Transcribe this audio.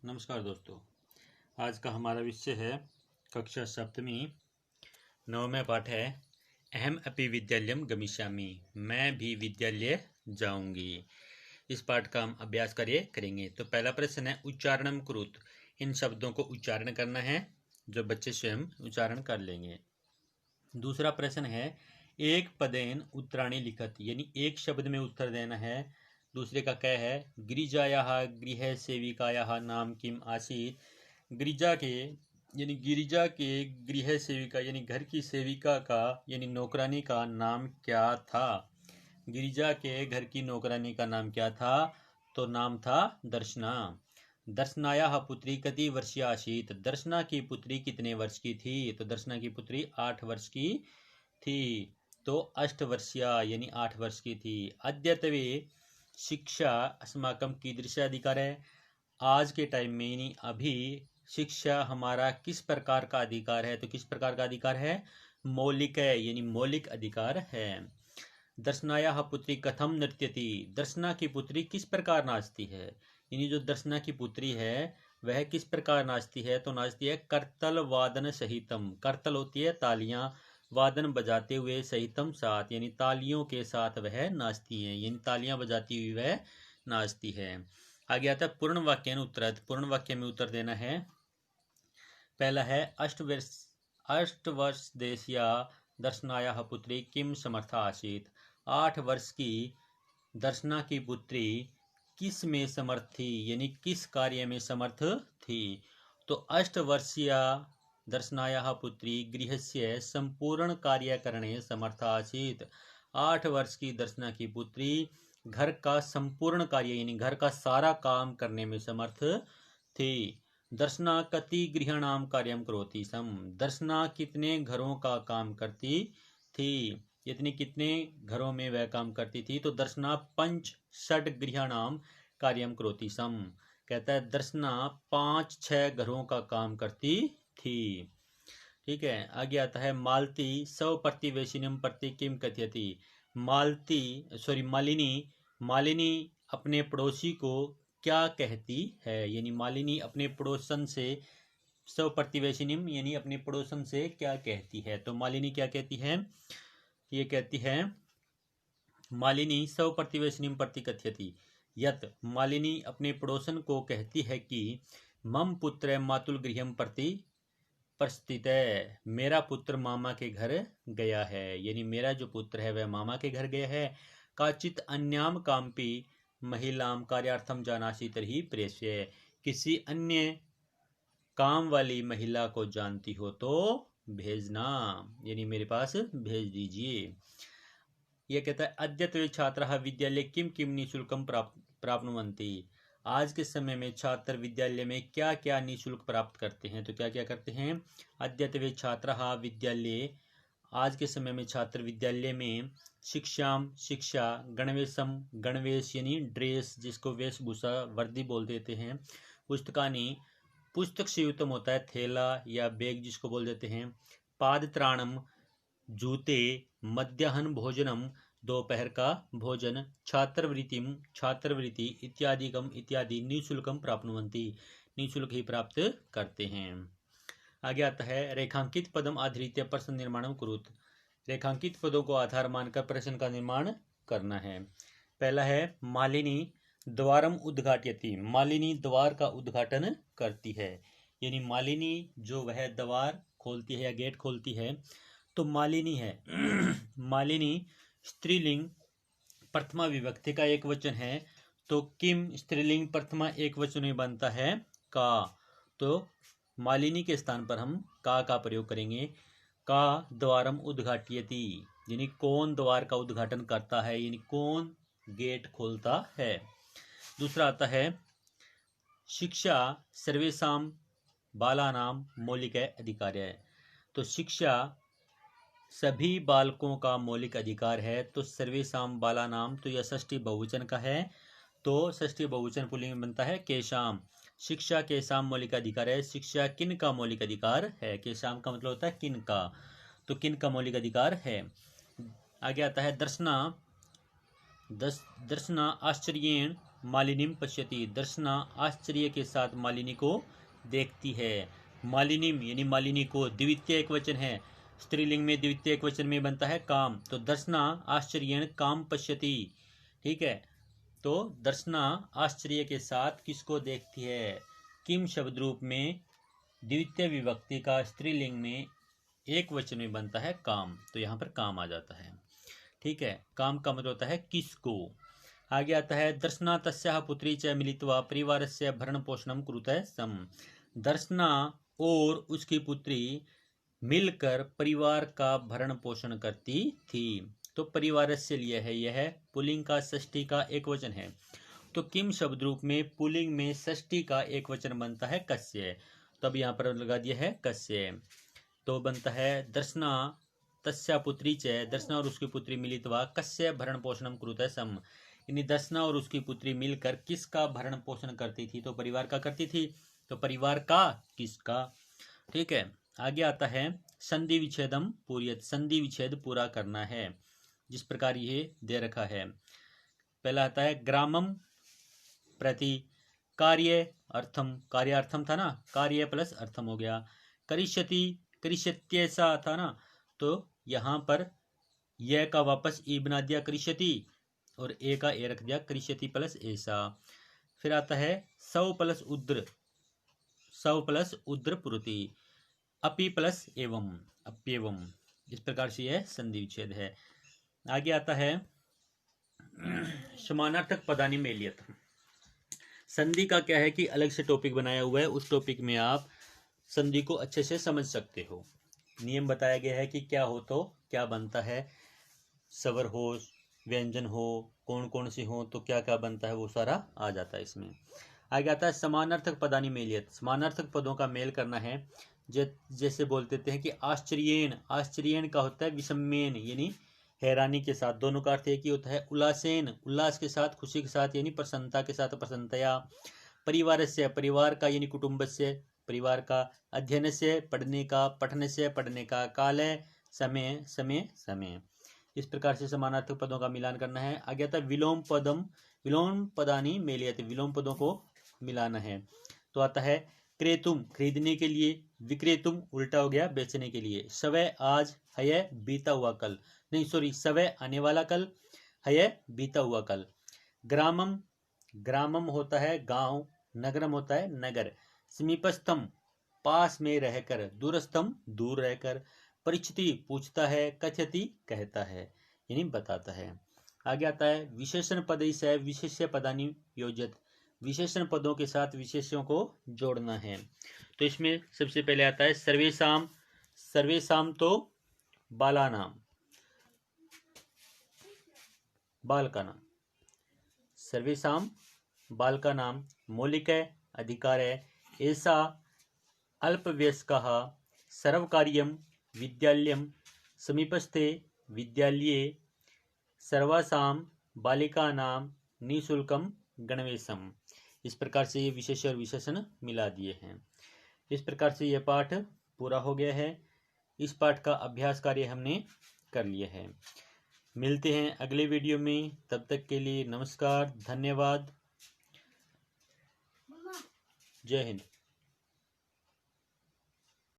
नमस्कार दोस्तों। आज का हमारा विषय है कक्षा सप्तमी नवमें पाठ है अहम अपि विद्यालयम गमिष्यामि। मैं भी विद्यालय जाऊंगी। इस पाठ का हम अभ्यास करेंगे। तो पहला प्रश्न है उच्चारणम कुरुत। इन शब्दों को उच्चारण करना है, जो बच्चे स्वयं उच्चारण कर लेंगे। दूसरा प्रश्न है एक पदेन उत्तराणि लिखत, यानी एक शब्द में उत्तर देना है। दूसरे का क्या है गिरिजायाः गृह सेविकायाः नाम किम आसीत्। गिरिजा के गृह सेविका यानी घर की सेविका का यानी नौकरानी का नाम क्या था। गिरिजा के घर की नौकरानी का नाम क्या था, तो नाम था दर्शना। दर्शनायाः पुत्री कति वर्षीय आसीत्। दर्शना की पुत्री कितने वर्ष की थी, तो दर्शना की पुत्री 8 वर्ष की थी, तो 8 वर्षीय यानी 8 वर्ष की थी। अद्यतवे शिक्षा अस्माकं कीदृश अधिकार है। आज के टाइम में यानी अभी शिक्षा हमारा किस प्रकार का अधिकार है, तो किस प्रकार का अधिकार है, मौलिक है, यानी मौलिक अधिकार है। दर्शनायाः पुत्री कथम नृत्यति। दर्शना की पुत्री किस प्रकार नाचती है, यानी जो दर्शना की पुत्री है वह किस प्रकार नाचती है, तो नाचती है करतल वादन सहितम। करतल होती है तालियां, वादन बजाते हुए, सहितम साथ, यानी तालियों के साथ वह नाचती है, यानी तालियां बजाती हुई वह नाचती है। आगे आता है पूर्ण वाक्य उत्तरत। पूर्ण वाक्य में उत्तर देना है। पहला है अष्ट वर्ष देशिया दर्शनायाः पुत्री किम समर्था आसीत्। 8 वर्ष की दर्शना की पुत्री किस में समर्थ थी, यानी किस कार्य में समर्थ थी, तो 8 वर्षीय दर्शनायाः पुत्री गृहस्य संपूर्ण कार्यकरणे समर्था आसीत्। 8 वर्ष की दर्शना की पुत्री घर का संपूर्ण कार्य यानी घर का सारा काम करने में समर्थ थी। दर्शना कति गृहाणाम कार्यम करोति सम। दर्शना कितने घरों का काम करती थी, इतने कितने घरों में वह काम करती थी, तो दर्शना 5 षड गृहाणाम कार्यम करोति सम। कहता है दर्शना 5-6 घरों का काम करती थी। ठीक है, आगे आता है मालती सव प्रतिवेशिनम प्रति किम कथयति। मालिनी अपने पड़ोसी को क्या कहती है, यानी मालिनी अपने पड़ोसन से सव प्रतिवेशिनिम यानी अपने पड़ोसन से क्या कहती है, तो मालिनी क्या कहती है, ये कहती है मालिनी सव प्रतिवेशिनिम प्रति कथयति यत। मालिनी अपने पड़ोसन को कहती है कि मम पुत्र मातुल गृहम प्रति प्रस्थित है। मेरा पुत्र मामा के घर गया है, यानी मेरा जो पुत्र है वह मामा के घर गया है। काचित अन्याम कामपि महिलाम कार्यार्थम जानासी तर्हि प्रेष्य। किसी अन्य काम वाली महिला को जानती हो तो भेजना, यानी मेरे पास भेज दीजिए। यह कहता है अद्यत्वे छात्राः विद्यालये किम किम निःशुल्कम प्राप्नुवन्ति। आज के समय में छात्र विद्यालय में क्या क्या निःशुल्क प्राप्त करते हैं, तो क्या क्या करते हैं। अद्यत्वे छात्राः विद्यालये, आज के समय में छात्र विद्यालय में शिक्षा, गणवेशम, गणवेश यानी ड्रेस जिसको वेशभूषा वर्दी बोल देते हैं, पुस्तकानि, पुस्तक से युतम होता है थैला या बैग जिसको बोल देते हैं, पादत्राणम जूते, मध्याह्न भोजनम दोपहर का भोजन, छात्रवृत्ति इत्यादि निःशुल्कम प्राप्नुवन्ति, निःशुल्क ही प्राप्त करते हैं। आगे आता है रेखांकित पदम आधारित प्रश्न निर्माणम कुरुत। रेखांकित पदों को आधार मानकर प्रश्न का निर्माण करना है। पहला है मालिनी द्वारम उद्घाटयति। मालिनी द्वार का उद्घाटन करती है, यानी मालिनी जो वह द्वार खोलती है या गेट खोलती है तो मालिनी है। मालिनी स्त्रीलिंग प्रथमा विभक्ति का एक वचन है, तो किम स्त्रीलिंग प्रथमा एक वचन में बनता है का, तो मालिनी के स्थान पर हम का प्रयोग करेंगे। का द्वारम उद्घाटयति, यानी कौन द्वार का उद्घाटन करता है, यानी कौन गेट खोलता है। दूसरा आता है शिक्षा सर्वेषाम बालानाम मौलिक अधिकार है। तो शिक्षा सभी बालकों का मौलिक अधिकार है, तो सर्वेषाम बालानाम, तो यह षष्ठी बहुवचन का है, तो षष्ठी बहुवचन पुल्लिंग में बनता है केशाम। शिक्षा केशाम मौलिक अधिकार है। शिक्षा किन का मौलिक अधिकार है, केशाम का मतलब होता है किन का, तो किन का मौलिक अधिकार है। आगे आता है दर्शना आश्चर्येण मालिनीम पश्यति, दर्शना आश्चर्य के साथ मालिनी को देखती है। मालिनीम यानी मालिनी को द्वितीय एकवचन है, स्त्रीलिंग में द्वितीय एकवचन में बनता है काम, तो दर्शना आश्चर्येण काम पश्यति। ठीक है, तो दर्शना आश्चर्य के साथ किसको देखती है? किम शब्द रूप में द्वितीय विभक्ति का स्त्रीलिंग में एक वचन में बनता है काम, तो यहाँ पर काम आ जाता है। ठीक है, काम का मतलब होता है किसको। आगे आता है दर्शना तस्याः पुत्री च मिलित्वा परिवारस्य भरण पोषणं कुरुतः सम। दर्शना और उसकी पुत्री मिलकर परिवार का भरण पोषण करती थी। तो परिवार से लिया है, यह पुल्लिंग का षष्ठी का एक वचन है। तो किम शब्द रूप में पुल्लिंग में षष्ठी का एक वचन बनता है कस्य, तब यहाँ पर लगा दिया है कस्य, तो बनता है दर्शना तस्या पुत्री च, दर्शना और उसकी पुत्री मिलित्वा कस्य भरण पोषणम कुरुतः सम, यानी दर्शना और उसकी पुत्री मिलकर किसका भरण पोषण करती थी? तो परिवार का करती थी, तो परिवार का किसका। ठीक है, आगे आता है संधि विच्छेदम पूर्यत, संधि विच्छेद पूरा करना है, जिस प्रकार ये दे रखा है। पहला आता है ग्रामम प्रति कार्य अर्थम, कार्य अर्थम था ना, कार्य प्लस अर्थम हो गया। करिष्यति करिष्यत्यैसा था ना, तो यहाँ पर यह का वापस ई बना दिया करिष्यति, और ए का ए रख दिया करिष्यति प्लस ऐसा। फिर आता है सव प्लस उद्र, सव प्लस उद्र पुरुति, अपि प्लस एवं अप्येवं, इस प्रकार से यह संधि विच्छेद है। आगे आता है समानार्थक पदानि मेलियत। संधि का क्या है कि अलग से टॉपिक बनाया हुआ है, उस टॉपिक में आप संधि को अच्छे से समझ सकते हो। नियम बताया गया है कि क्या हो तो क्या बनता है, स्वर हो, व्यंजन हो, कौन कौन से हो तो क्या क्या बनता है, वो सारा आ जाता है इसमें। आगे आता है समानार्थक पदानि मेलियत, समानार्थक पदों का मेल करना है। जैसे बोलते हैं कि आश्चर्येन, आश्चर्येन का होता है विषम्येन यानी हैरानी के साथ, दोनों का अर्थ एक ही होता है। उल्लासेन, उल्लास के साथ, खुशी के साथ यानी प्रसन्नता के साथ, प्रसन्नतया। परिवारस्य, परिवार का यानी कुटुंबस्य, परिवार का। अध्ययन से, पढ़ने का, पठन से, पढ़ने का। काले, समय, समय, समय। इस प्रकार से समानार्थक पदों का मिलान करना है। आगे आता है विलोम पदम, विलोम पदानी मेलियत, विलोम पदों को मिलाना है। तो आता है क्रेतुम खरीदने के लिए, विक्रेतुम उल्टा हो गया बेचने के लिए। सवय आज, हय बीता हुआ कल, नहीं सॉरी सवय आने वाला कल, हय बीता हुआ कल। ग्रामम, ग्रामम होता है गांव, नगरम होता है नगर। समीपस्थम पास में रहकर, दूरस्थम दूर रहकर। परिचिति पूछता है, कथयति कहता है यानी बताता है। आगे आता है विशेषण पद से विशेष्य पदानि योजत, विशेषण पदों के साथ विशेषों को जोड़ना है। तो इसमें सबसे पहले आता है सर्वेशाम, सर्वेशाम तो बालानाम, बाल का नाम, सर्वेशाम बाल का नाम। मौलिक है, अधिकार है। ऐसा अल्पवयस्कः सर्वकार्यं विद्यालयं समीपस्थे विद्यालये सर्वासां बालिकानां निःशुल्कं गणवेशम्। इस प्रकार से ये विशेष और विशेषण मिला दिए हैं। इस प्रकार से यह पाठ पूरा हो गया है। इस पाठ का अभ्यास कार्य हमने कर लिया है। मिलते हैं अगले वीडियो में, तब तक के लिए नमस्कार, धन्यवाद, जय हिंद।